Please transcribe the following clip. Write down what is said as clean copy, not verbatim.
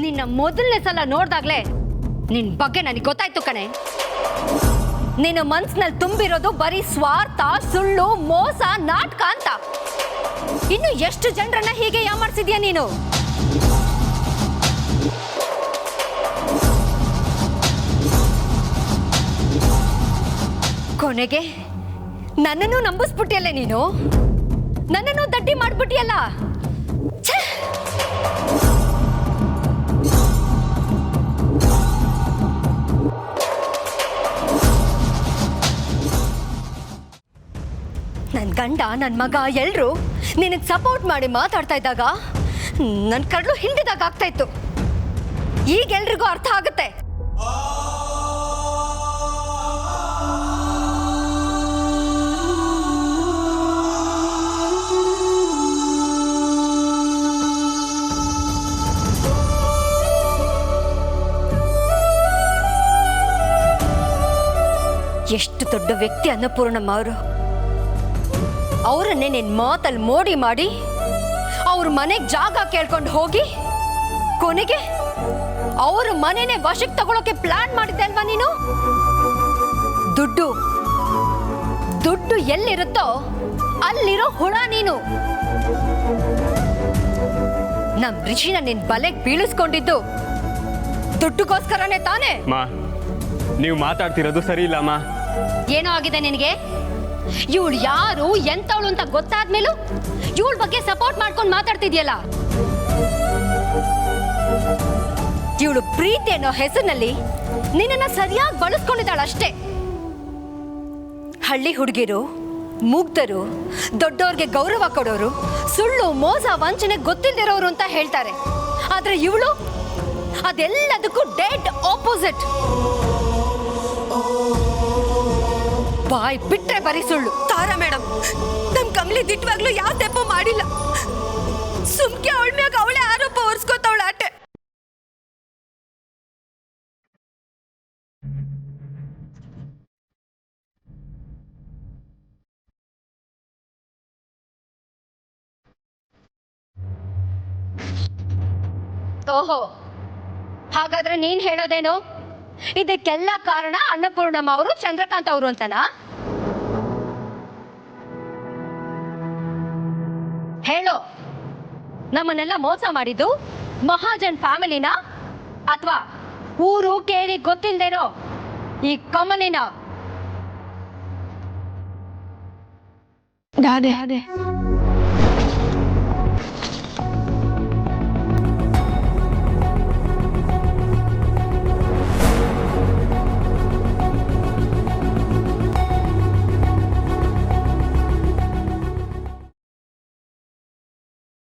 ನಿನ್ನ ಮೊದಲನೇ ಸಲ ನೋಡ್ದಾಗ್ಲೇ ನಿನ್ ಬಗ್ಗೆ ನನಗೆ ಗೊತ್ತಾಯ್ತು ಕಣೆ. ನಿನ್ನ ಮನ್ಸಿನಲ್ಲಿ ತುಂಬಿರೋದು ಬರೀ ಸ್ವಾರ್ಥ, ಸುಳ್ಳು, ಮೋಸ, ನಾಟಕ ಅಂತ. ಇನ್ನು ಎಷ್ಟು ಜನರನ್ನ ಹೀಗೆ ಯಾಮಾರಿಸಿದ್ಯಾ ನೀನು? ಕೊನೆಗೆ ನನ್ನನ್ನು ನಂಬಿಸ್ಬಿಟ್ಟಿಯಲ್ಲ ನೀನು, ನನ್ನನ್ನು ದಡ್ಡಿ ಮಾಡ್ಬಿಟ್ಟಿಯಲ್ಲ. ನನ್ನ ಗಂಡ, ನನ್ನ ಮಗ ಎಲ್ರು ನಿನಗೆ ಸಪೋರ್ಟ್ ಮಾಡಿ ಮಾತಾಡ್ತಾ ಇದ್ದಾಗ ನನ್ನ ಕಡ್ಲು ಹಿಂಡಿದಾಗ ಆಗ್ತಾ ಇತ್ತು. ಈಗ ಎಲ್ರಿಗೂ ಅರ್ಥ ಆಗುತ್ತೆ. ಎಷ್ಟು ದೊಡ್ಡ ವ್ಯಕ್ತಿ ಅನ್ನಪೂರ್ಣಮ್ಮ ಅವರು. ಅವರನ್ನೇ ನಿನ್ನ ಮಾತಲ್ಲಿ ಮೋಡಿ ಮಾಡಿ ಅವ್ರ ಮನೆಗೆ ಜಾಗ ಕೇಳ್ಕೊಂಡು ಹೋಗಿ ಕೊನೆಗೆ ಅವ್ರ ಮನೆನೇ ವಶಕ್ಕೆ ತಗೊಳಕ್ಕೆ ಪ್ಲಾನ್ ಮಾಡಿದ್ದೆ ಅಲ್ವಾ ನೀನು? ದುಡ್ಡು ದುಡ್ಡು ಎಲ್ಲಿರುತ್ತೋ ಅಲ್ಲಿರೋ ಹುಳ ನೀನು. ನಮ್ ಋಷಿನ ನಿನ್ ಬಲೆಗೆ ಬೀಳಿಸ್ಕೊಂಡಿದ್ದು ದುಡ್ಡುಗೋಸ್ಕರನೇ ತಾನೇ? ನೀವು ಮಾತಾಡ್ತಿರೋದು ಸರಿ ಇಲ್ಲಮ್ಮ. ಏನೋ ಆಗಿದೆ ನಿನಗೆ? ಇವಳು ಯಾರು, ಎಂತವಳು ಅಂತ ಗೊತ್ತಾದ್ಮೇಲೂ ಇವಳ ಬಗ್ಗೆ ಸಪೋರ್ಟ್ ಮಾಡ್ಕೊಂಡು ಮಾತಾಡ್ತಿದ್ಯಲ್ಲ. ಇವಳು ಪ್ರೀತಿ ಅನ್ನೋ ಹೆಸರಿನಲ್ಲಿ ನಿನ್ನನ್ನ ಸರಿಯಾಗಿ ಬಳಸ್ಕೊಂಡಿದ್ದಾಳಷ್ಟೇ. ಹಳ್ಳಿ ಹುಡುಗಿರು, ಮುಗ್ಧರು, ದೊಡ್ಡವ್ರಿಗೆ ಗೌರವ ಕೊಡೋರು, ಸುಳ್ಳು, ಮೋಸ, ವಂಚನೆ ಗೊತ್ತಿಲ್ದಿರೋರು ಅಂತ ಹೇಳ್ತಾರೆ. ಆದ್ರೆ ಇವಳು ಅದೆಲ್ಲದಕ್ಕೂ ಡೆಡ್ ಆಪೋಸಿಟ್. ಬಾಯ್ ಬಿಟ್ರೆ ಬರೀ ಸುಳ್ಳು. ತಾರಾ ಮೇಡಮ್, ನಮ್ ಕಮಲಿ ದಿಟ್ಟವಾಗ್ಲೂ ಯಾವ ತೆಪ್ಪು ಮಾಡಿಲ್ಲ. ಸುಮ್ಕೆ ಅವಳ ಮ್ಯಾಗ ಅವಳೇ ಆರೋಪ ಹೊರ್ಸ್ಕೊತವಳ ಆಟೆ. ಓಹೋ, ಹಾಗಾದ್ರೆ ನೀನ್ ಹೇಳೋದೇನು? ಇದಕ್ಕೆಲ್ಲ ಕಾರಣ ಅನ್ನಪೂರ್ಣಮ್ಮ ಅವರು, ಚಂದ್ರಕಾಂತ್ ಅವರು ಅಂತನಾ? ಹೇಳೋ, ನಮ್ಮನ್ನೆಲ್ಲ ಮೋಸ ಮಾಡಿದ್ದು ಮಹಾಜನ್ ಫ್ಯಾಮಿಲಿನ ಅಥವಾ ಊರು ಕೇಳಿ ಗೊತ್ತಿಲ್ದೇನೋ ಈ ಕಮಲಿನ? ಅದೇ